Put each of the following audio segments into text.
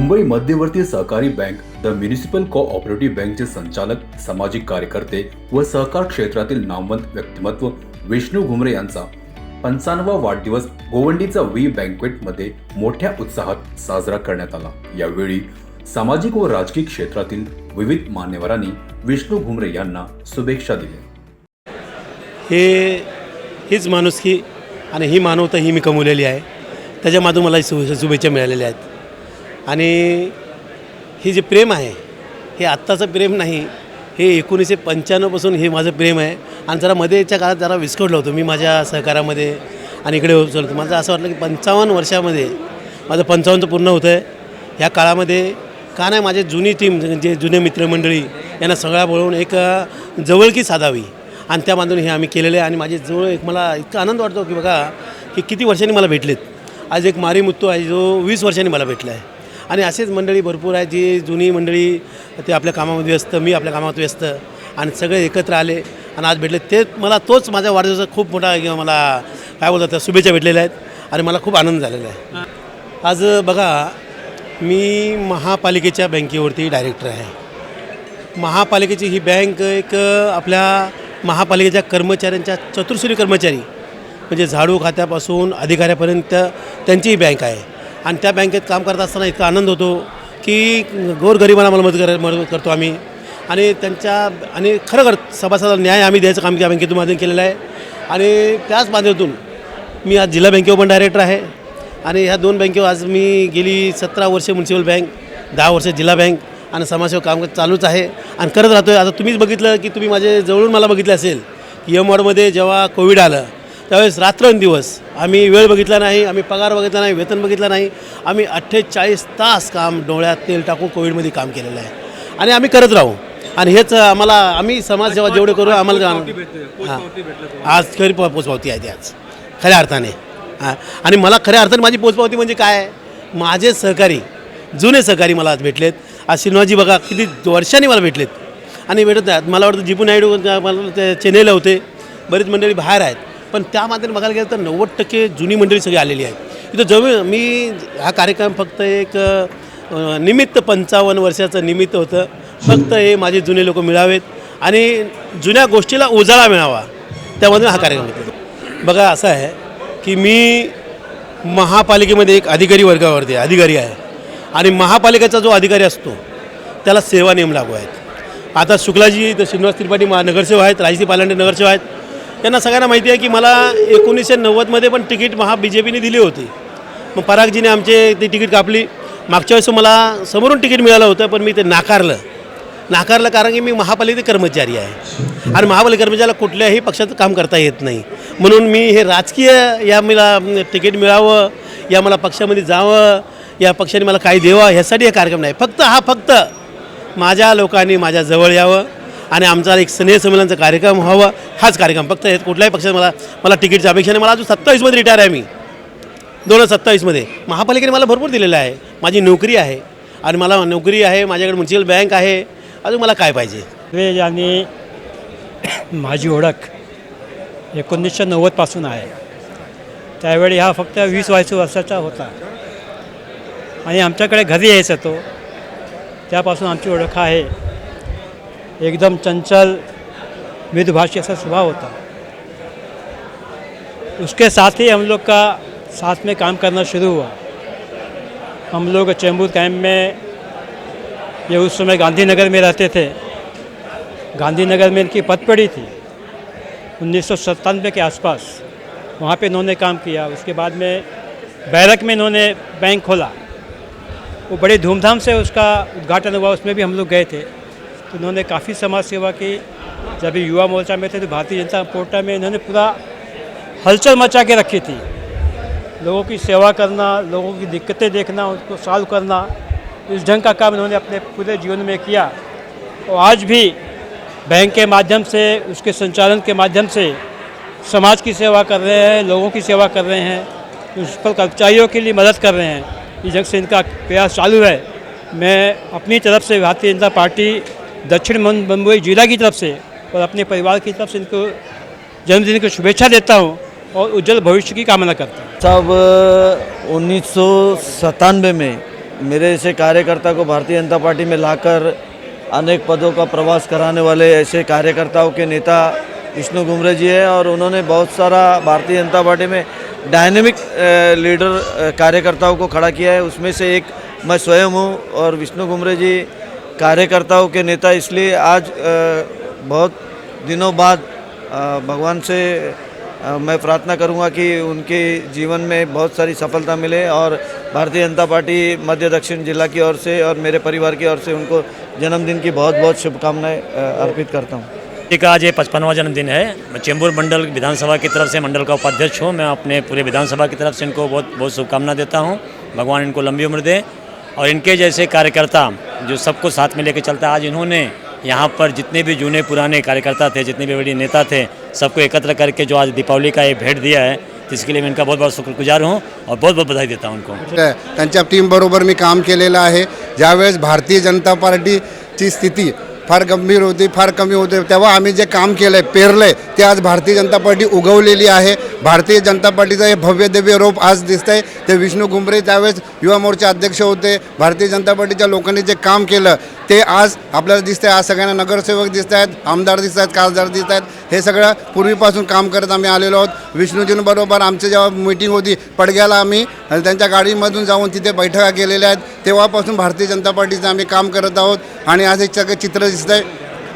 मुंबई मध्यवर्ती सहकारी bank the municipal cooperative बँकचे संचालक, सामाजिक कार्यकर्ते व सहकार क्षेत्रातील नामवंत व्यक्तिमत्व विष्णू घुमरे यांचा 55वा वाढदिवस गोवंडीचा व्ही बँक्वेट मध्ये मोठ्या उत्साहात साजरा करण्यात आला। यावेळी सामाजिक व राजकीय क्षेत्रातील विविध मान्यवरांनी विष्णू घुमरे यांना शुभेच्छा दिल्या। हीच माणुसकी आणि ही मानवता ही मी कमवलेली आहे, त्याच्या माध्यमातून मला शुभेच्छा मिळालेल्या आहेत। आणि हे जे प्रेम आहे हे आत्ताचं प्रेम नाही, हे 1995 पासून हे माझं प्रेम आहे। आणि जरा मध्येच्या काळात जरा विस्कटलं होतं मी माझ्या सहकारामध्ये आणि इकडे उचलतो। मला असं वाटलं की 55 वर्षामध्ये माझं 55 पूर्ण होतं आहे। ह्या काळामध्ये का नाही माझे जुनी टीम जे जुने मित्रमंडळी यांना सगळ्या बोलवून एक जवळकी साधावी आणि त्या माध्यमातून हे आम्ही केलेलं आहे। आणि माझे जवळ एक मला इतका आनंद वाटतो की बघा की किती वर्षांनी मला भेटलेत। आज एक मारी मुत्तू आहे जो 20 वर्षांनी मला भेटला आहे। आणि असेच मंडळी भरपूर आहे जी जुनी मंडळी ते आपल्या कामामध्ये व्यस्त, मी आपल्या कामात व्यस्त आणि सगळे एकत्र आले आणि आज भेटले। ते मला तोच माझ्या वाढदिवसाचा खूप मोठा मला काय बोलतात शुभेच्छा भेटलेल्या आहेत आणि मला खूप आनंद झालेला आहे। आज बघा मी महापालिकेच्या बँकेवरती डायरेक्टर आहे। महापालिकेची ही बँक एक आपल्या महापालिकेच्या कर्मचाऱ्यांच्या चतुर्सूरी कर्मचारी म्हणजे झाडू खात्यापासून अधिकाऱ्यापर्यंत त्यांची ही बँक आहे। आणि त्या बँकेत काम करत असताना इतका आनंद होतो की गोरगरिबांना मला मदत करतो आम्ही आणि त्यांच्या आणि खरं सभासदाला न्याय आम्ही द्यायचं काम त्या बँकेतून माध्यम केलेलं आहे। आणि त्याच माध्यमातून मी आज जिल्हा बँकेवर पण डायरेक्टर आहे आणि ह्या दोन बँकेवर आज मी गेली 17 वर्ष म्युनिसिपल बँक, 10 वर्ष जिल्हा बँक आणि समाजसेवा काम चालूच आहे आणि करत राहतो आहे। आता तुम्हीच बघितलं की तुम्ही माझे जवळून मला बघितलं असेल की एम वॉर्डमध्ये जेव्हा कोविड आलं त्यावेळेस रात्रंदिवस आम्ही वेळ बघितला नाही, आम्ही पगार बघितला नाही, वेतन बघितलं नाही, आम्ही 48 तास काम डोळ्यात तेल टाकून कोविडमध्ये काम केलेलं आहे आणि आम्ही करत राहू। आणि हेच आम्ही समाजसेवा जेवढे करू आम्हाला हां आज खरी पोचपावती आहे ती आज खऱ्या अर्थाने। हां आणि मला खऱ्या अर्थाने माझी पोचपावती म्हणजे काय आहे, माझे सहकारी जुने सहकारी मला आज भेटलेत। आज श्रीनिवासजी बघा किती वर्षांनी मला भेटलेत आणि भेटत आहेत। मला वाटतं जीपू नायडू मला चेन्नईला होते, बरीच मंडळी बाहेर आहेत, पण त्या माध्यमातून बघायला गेलं तर 90% जुनी मंडळी सगळी आलेली आहेत इथं। जवळ मी हा कार्यक्रम फक्त एक निमित्त 55 वर्षाचं निमित्त होतं, फक्त हे माझे जुने लोक मिळावेत आणि जुन्या गोष्टीला उजाळा मिळावा त्यामधून हा कार्यक्रम होतो। बघा असं आहे की मी महापालिकेमध्ये एक अधिकारी वर्गावरती अधिकारी आहे आणि महापालिकेचा जो अधिकारी असतो त्याला सेवा नियम लागू आहेत। आता शुक्लाजी श्रीनिवास त्रिपाठी नगरसेवक आहेत, राजश्री पालांडे नगरसेवक आहेत, त्यांना सगळ्यांना माहिती आहे की मला 1990मध्ये पण तिकीट BJPने दिली होती। मग परागजीने आमचे ती तिकीट कापली। मागच्या वेळेस मला समोरून तिकीट मिळालं होतं पण मी ते नाकारलं कारण की मी महापालिकेचे कर्मचारी आहे आणि महापालिका कर्मचाऱ्याला कुठल्याही पक्षाचं काम करता येत नाही। म्हणून मी हे राजकीय या मला तिकीट मिळावं, या मला पक्षामध्ये जावं, या पक्षाने मला काही द्यावं ह्यासाठी हे कार्यक्रम नाही। फक्त माझ्या लोकांनी माझ्या जवळ यावं आणि आमचा एक स्नेहसंमेलनाचा कार्यक्रम व्हावा हाच कार्यक्रम। फक्त हे कुठल्याही पक्षात मला तिकीटची अपेक्षा नाही। मला अजून 27मध्ये रिटायर आहे मी, 2027मध्ये। महापालिकेने मला भरपूर दिलेलं आहे, माझी नोकरी आहे आणि मला नोकरी आहे, माझ्याकडे म्युनिसिपल बँक आहे, अजून मला काय पाहिजे। आणि माझी ओळख 1990 पासून आहे। त्यावेळी हा फक्त 20 वर्षाचा होता आणि आमच्याकडे घरी यायचा तो, त्यापासून आमची ओळख आहे। एकदम चंचल मृदुभाषी ऐसा स्वभाव होता। उसके साथ ही हम लोग का साथ में काम करना शुरू हुआ। हम लोग चेंबूर कैंप में, ये उस समय गांधीनगर में रहते थे, गांधीनगर में इनकी पदपड़ी थी 1997 के आसपास, वहाँ पे इन्होंने काम किया। उसके बाद में बैरक में इन्होंने बैंक खोला, वो बड़े धूमधाम से उसका उद्घाटन हुआ, उसमें भी हम लोग गए थे। तो इन्होंने काफ़ी समाज सेवा की। जब युवा मोर्चा में थे तो भारतीय जनता मोर्चा में इन्होंने पूरा हलचल मचा के रखी थी। लोगों की सेवा करना, लोगों की दिक्कतें देखना, उसको सॉल्व करना, इस ढंग का काम इन्होंने अपने पूरे जीवन में किया। और आज भी बैंक के माध्यम से, उसके संचालन के माध्यम से समाज की सेवा कर रहे हैं, लोगों की सेवा कर रहे हैं, म्युनिसिपल कर्मचारियों के लिए मदद कर रहे हैं। इस ढंग से इनका प्रयास चालू है। मैं अपनी तरफ से भारतीय जनता पार्टी दक्षिण मुंबई जिला की तरफ से और अपने परिवार की तरफ से इनको जन्मदिन की शुभेच्छा देता हूँ और उज्जवल भविष्य की कामना करता हूँ। साहब 1997 में मेरे जैसे कार्यकर्ता को भारतीय जनता पार्टी में लाकर अनेक पदों का प्रवास कराने वाले ऐसे कार्यकर्ताओं के नेता विष्णु घुमरे जी है। और उन्होंने बहुत सारा भारतीय जनता पार्टी में डायनेमिक लीडर कार्यकर्ताओं को खड़ा किया है। उसमें से एक मैं स्वयं हूँ और विष्णु घुमरे जी कार्यकर्ताओं के नेता। इसलिए आज बहुत दिनों बाद भगवान से मैं प्रार्थना करूंगा कि उनके जीवन में बहुत सारी सफलता मिले और भारतीय जनता पार्टी मध्य दक्षिण जिला की ओर से और मेरे परिवार की ओर से उनको जन्मदिन की बहुत बहुत शुभकामनाएं अर्पित करता हूं। का आज ये 55वां जन्मदिन है। मैं चेंबूर मंडल विधानसभा की तरफ से मंडल का उपाध्यक्ष हूँ। मैं अपने पूरे विधानसभा की तरफ से इनको बहुत बहुत शुभकामना देता हूँ। भगवान इनको लंबी उम्र दे और इनके जैसे कार्यकर्ता जो सबको साथ में लेकर चलता है। आज इन्होंने यहाँ पर जितने भी जूने पुराने कार्यकर्ता थे, जितने भी बड़े नेता थे, सबको एकत्र करके जो आज दीपावली का ये भेंट दिया है, इसके लिए मैं इनका बहुत बहुत शुक्रगुजार हूँ और बहुत बहुत बधाई देता हूँ उनको। त्यांच्या टीमबरोबर मी काम केलेलं आहे। ज्यावेळेस भारतीय जनता पार्टीची स्थिती फार गंभीर होती, फार कमी होते, तेव्हा आम्ही जे काम केलं आहे, पेरलं आहे, ते आज भारतीय जनता पार्टी उगवलेली आहे। भारतीय जनता पार्टीचं हे भव्य दिव्य रूप आज दिसतं आहे। ते विष्णू घुमरे त्यावेळेस युवा मोर्चा अध्यक्ष होते। भारतीय जनता पार्टीच्या लोकांनी जे काम केलं ते आज आपल्याला दिसतं आहे। आज सगळ्यांना नगरसेवक दिसत आहेत, आमदार दिसत आहेत, खासदार दिसत आहेत। हे सगळं पूर्वीपासून काम करत आम्ही आलेलो आहोत। विष्णूजींबरोबर आमची जेव्हा मीटिंग होती पडग्याला, आम्ही त्यांच्या गाडीमधून जाऊन तिथे बैठका केलेल्या आहेत। तेव्हापासून भारतीय जनता पार्टीचं आम्ही काम करत आहोत आणि आज एक सगळं चित्र दिसतं आहे।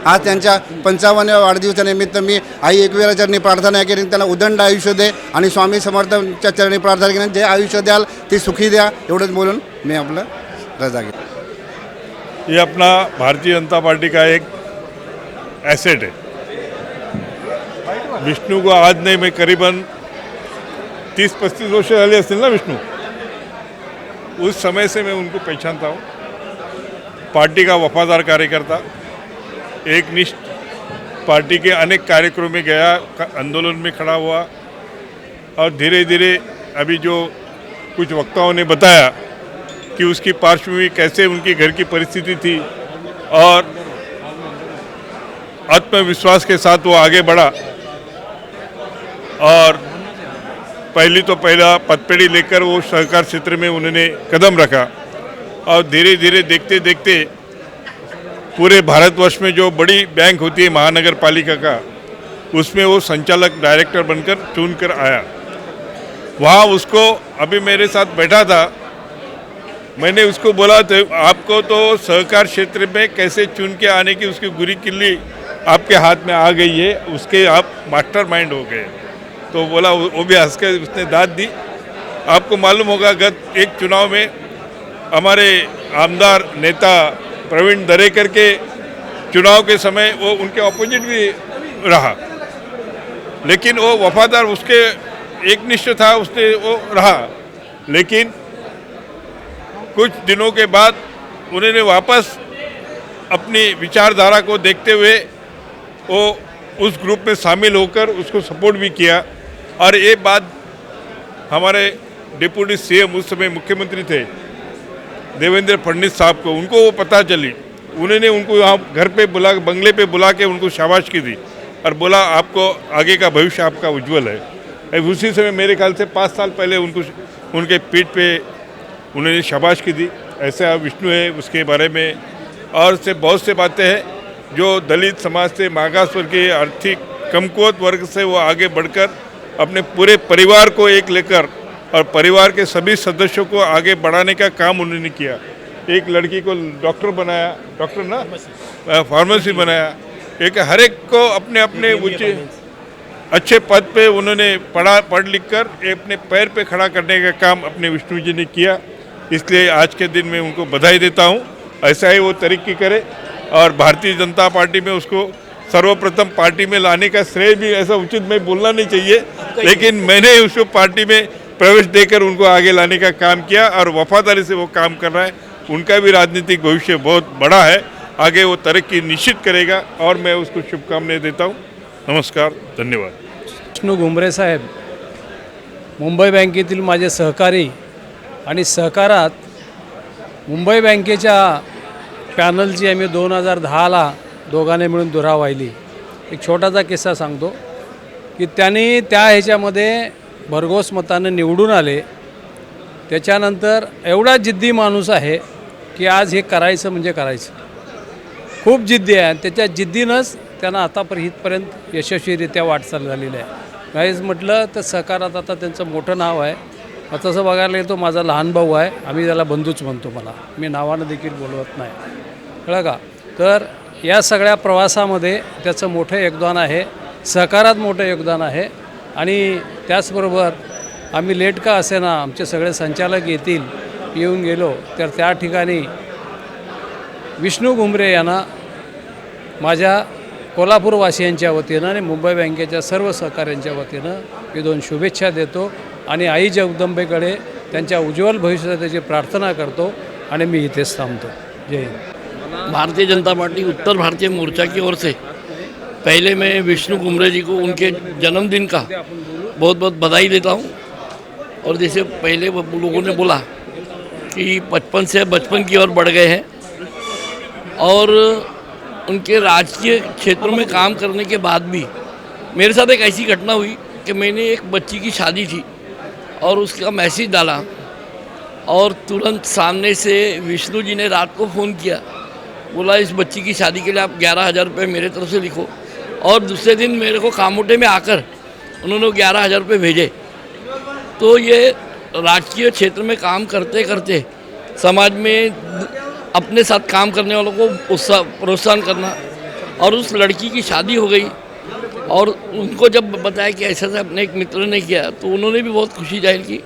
आज त्यांच्या 55व्या वाढदिवसानिमित्त मी आई एकविरा चरणी प्रार्थना केली, त्यांना उदंड आयुष्य दे आणि स्वामी समर्थांच्या चरणी प्रार्थना केली, जे आयुष्य द्याल ते सुखी द्या। एवढंच बोलून मी आपलं रजा घेतो। ये अपना भारतीय जनता पार्टी का एक एसेट है। विष्णु को आज नहीं, मैं करीबन 30-35 वर्ष झाले असतील ना विष्णु। उस समय से मैं उनको पहचानता हूँ। पार्टी का वफादार कार्यकर्ता, एक निष्ठ, पार्टी के अनेक कार्यक्रमों में गया, आंदोलन में खड़ा हुआ और धीरे धीरे अभी जो कुछ वक्ताओं ने बताया कि उसकी पार्श्वभूमि कैसे उनकी घर की परिस्थिति थी और आत्मविश्वास के साथ वो आगे बढ़ा और पहला पदपेढ़ी लेकर वो सहकार क्षेत्र में उन्होंने कदम रखा और धीरे धीरे देखते देखते पूरे भारतवर्ष में जो बड़ी बैंक होती है महानगर पालिका का, उसमें वो संचालक डायरेक्टर बनकर चुन कर आया। वहाँ उसको, अभी मेरे साथ बैठा था, मैंने उसको बोला था आपको तो सहकार क्षेत्र में कैसे चुन के आने की उसकी गुरी किल्ली आपके हाथ में आ गई है, उसके आप मास्टरमाइंड हो गए। तो बोला, वो भी हंस के उसने दाद दी। आपको मालूम होगा गत एक चुनाव में हमारे आमदार नेता प्रवीण दरेकर के चुनाव के समय वो उनके ऑपोजिट भी रहा, लेकिन वो वफादार, उसके एकनिष्ठ था, उसने वो रहा। लेकिन कुछ दिनों के बाद उन्होंने वापस अपनी विचारधारा को देखते हुए वो उस ग्रुप में शामिल होकर उसको सपोर्ट भी किया। और ये बात हमारे डिप्टी सीएम, उस समय मुख्यमंत्री थे देवेंद्र फडणवीस साहब को, उनको वो पता चली। उन्होंने उनको यहाँ घर पे बुला, बंगले पे बुला के उनको शाबाश की दी और बोला आपको आगे का भविष्य आपका उज्जवल है। उसी समय मेरे ख्याल से 5 साल पहले उनको उनके पीठ पे उन्होंने शाबाश की दी। ऐसा विष्णु है, उसके बारे में और से बहुत से बातें हैं जो दलित समाज से, मागास वर्ग के, आर्थिक कमकुवत वर्ग से वो आगे बढ़कर अपने पूरे परिवार को एक लेकर और परिवार के सभी सदस्यों को आगे बढ़ाने का काम उन्होंने किया। एक लड़की को डॉक्टर बनाया, डॉक्टर ना फार्मेसी बनाया। एक हर एक को अपने अपने ऊंचे अच्छे पद पे उन्होंने पढ़ लिख कर अपने पैर पे खड़ा करने का काम अपने विष्णु जी ने किया। इसलिए आज के दिन में उनको बधाई देता हूँ। ऐसा ही वो तरक्की करे और भारतीय जनता पार्टी में उसको सर्वप्रथम पार्टी में लाने का श्रेय भी, ऐसा उचित में बोलना नहीं चाहिए, लेकिन मैंने उसको पार्टी में प्रवेश देकर उनको आगे लाने का काम किया और वफादारी से वो काम कर रहा है। उनका भी राजनीतिक भविष्य बहुत बड़ा है, आगे वो तरक्की निश्चित करेगा और मैं उसको शुभकामनाएं देता हूँ। नमस्कार, धन्यवाद। विष्णू घुमरे साहेब मुंबई बँकेतील माझे सहकारी आणि सहकारात मुंबई बँकेच्या पॅनलची आम्ही 2010ला दोघांनी मिळून धुरा वाहिली। एक छोटासा किस्सा सांगतो की त्यांनी त्या ह्याच्यामध्ये भरघोस मताने निवडून आले त्याच्यानंतर एवढा जिद्दी माणूस आहे की आज हे करायचं म्हणजे करायचं. खूप जिद्दी आहे आणि त्याच्या जिद्दीनंच त्यांना आतापर्यंत यशस्वीरित्या वाटचाल झालेली आहे. काहीच म्हटलं तर सहकारात आता त्यांचं मोठं नाव आहे. आता तसं बघायला येतो माझा लहान भाऊ आहे, आम्ही त्याला बंधूच म्हणतो, मला मी नावानं देखील बोलवत नाही, कळलं का. तर या सगळ्या प्रवासामध्ये त्याचं मोठं योगदान आहे, सहकारात मोठं योगदान आहे. आणि त्याचबरोबर आम्ही लेट का असेना आमचे सगळे संचालक येऊन गेलो तर त्या ठिकाणी विष्णू घुमरे यांना माझ्या कोल्हापूरवासियांच्या वतीनं आणि मुंबई बँकेच्या सर्व सहकाऱ्यांच्या वतीनं मी 2 शुभेच्छा देतो आणि आई जगदंबेकडे त्यांच्या उज्ज्वल भविष्याची प्रार्थना करतो आणि मी इथेच थांबतो. जय हिंद. भारतीय जनता पार्टी उत्तर भारतीय मोर्चा की ओर से पहले मैं विष्णु घुमरे जी को उनके जन्मदिन का बहुत बहुत बधाई देता हूँ. और जैसे पहले लोगों ने बोला कि 55 से बचपन की ओर बढ़ गए हैं और उनके राजकीय क्षेत्रों में काम करने के बाद भी मेरे साथ एक ऐसी घटना हुई कि मैंने एक बच्ची की शादी थी और उसका मैसेज डाला और तुरंत सामने से विष्णु जी ने रात को फ़ोन किया, बोला इस बच्ची की शादी के लिए आप 11,000 रुपये मेरे तरफ से लिखो. और दूसरे दिन मेरे को कामोटे में आकर उन्होंने 11,000 रुपये भेजे. तो ये राजकीय क्षेत्र में काम करते करते समाज में अपने साथ काम करने वालों को प्रोत्साहन करना. और उस लड़की की शादी हो गई और उनको जब बताया कि ऐसा से अपने एक मित्र ने किया तो उन्होंने भी बहुत खुशी जाहिर की.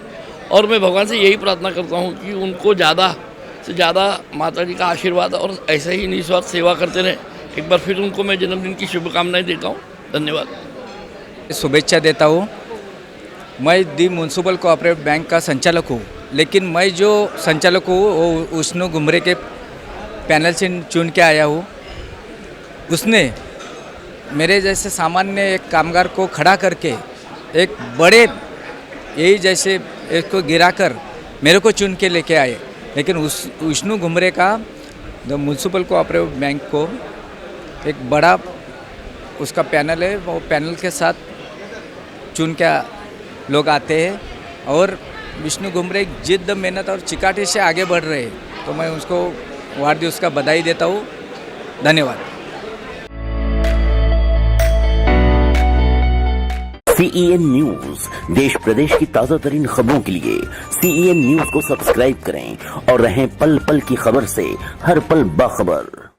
और मैं भगवान से यही प्रार्थना करता हूँ कि उनको ज़्यादा से ज़्यादा माता जी का आशीर्वाद और ऐसा ही निस्वार्थ सेवा करते रहें. एक बार फिर उनको मैं जन्मदिन की शुभकामनाएं देता हूँ. धन्यवाद. शुभेच्छा देता हूँ. मैं दी म्यूनसिपल कोऑपरेटिव बैंक का संचालक हूँ, लेकिन मैं जो संचालक हूँ वो विष्णु घुमरे के पैनल से चुन के आया हूँ. उसने मेरे जैसे सामान्य एक कामगार को खड़ा करके एक बड़े यही जैसे एक को गिराकर मेरे को चुन के लेके आए. लेकिन उस विष्णु घुमरे का द म्यूनसिपल कोऑपरेटिव बैंक को एक बड़ा उसका पैनल है, वो पैनल के साथ चुन के लोग आते हैं और विष्णु घुमरे जिद्द मेहनत और चिकाटी से आगे बढ़ रहे हैं. तो मैं उसको वार दिवस का बधाई देता हूँ. धन्यवाद. CEN न्यूज देश प्रदेश की ताजा तरीन खबरों के लिए CEN न्यूज को सब्सक्राइब करें और रहें पल पल की खबर से हर पल बाखबर.